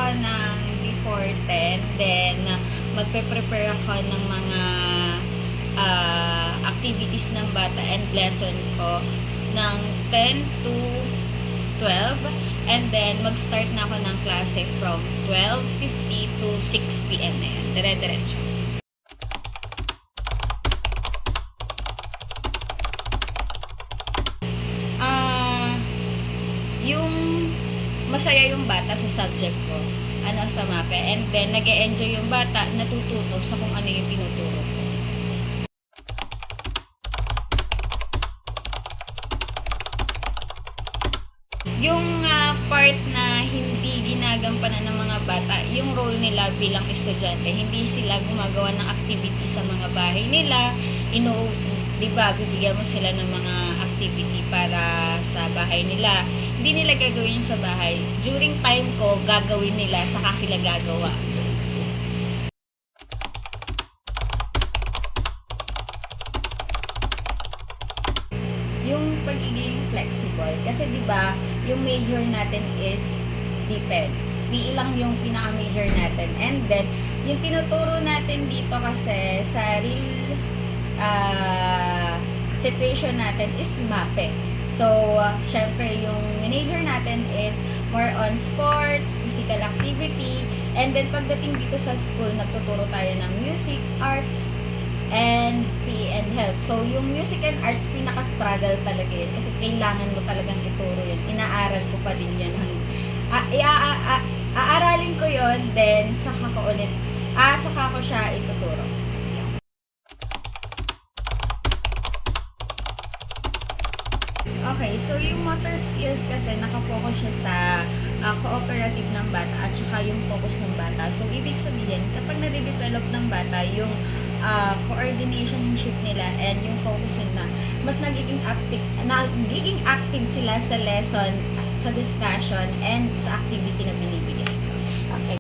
ako ng before 10, then magpe-prepare ako ng mga activities ng bata and lesson ko ng 10 to 12, and then mag-start na ako ng klase from 12:50 to 6 p.m. na yan, dire-diretso. Yung masaya yung bata sa subject ko, sa MAPE, and then nag-e-enjoy yung bata, natututo sa kung ano yung tinuturo ko. Yung part na hindi ginagampanan ng mga bata, yung role nila bilang estudyante, hindi sila gumagawa ng activity sa mga bahay nila, di ba, bibigyan mo sila ng mga activity para sa bahay nila. Hindi nila gagawin yung sa bahay. During time ko, gagawin nila, saka sila gagawa. Yung pagiging flexible. Kasi di ba, yung major natin is DPED. PE lang yung pinaka-major natin. And then, yung tinuturo natin dito kasi sa real situation natin is MAPE. So, syempre, yung major natin is more on sports, physical activity, and then pagdating dito sa school, nagtuturo tayo ng music, arts, and PE and health. So, yung music and arts, pinaka-struggle talaga yun kasi kailangan mo talagang ituro yun. Inaaral ko pa din yan. Aaralin ko yun, then saka ko siya ituturo. Okay, so yung motor skills kasi nakafocus siya sa cooperative ng bata at saka yung focus ng bata. So, ibig sabihin, kapag nade-develop ng bata yung coordinationship nila and yung focus na, mas nagiging active sila sa lesson, sa discussion, and sa activity na binibigay. Okay.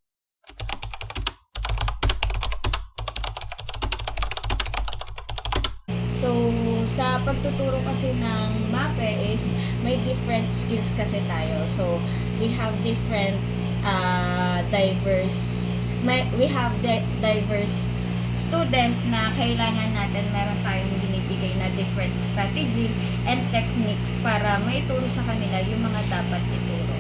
So, sa pagtuturo kasi ng MAPE is may different skills kasi tayo. So, we have different diverse student na kailangan natin meron tayong binibigay na different strategy and techniques para maituro sa kanila yung mga dapat ituro.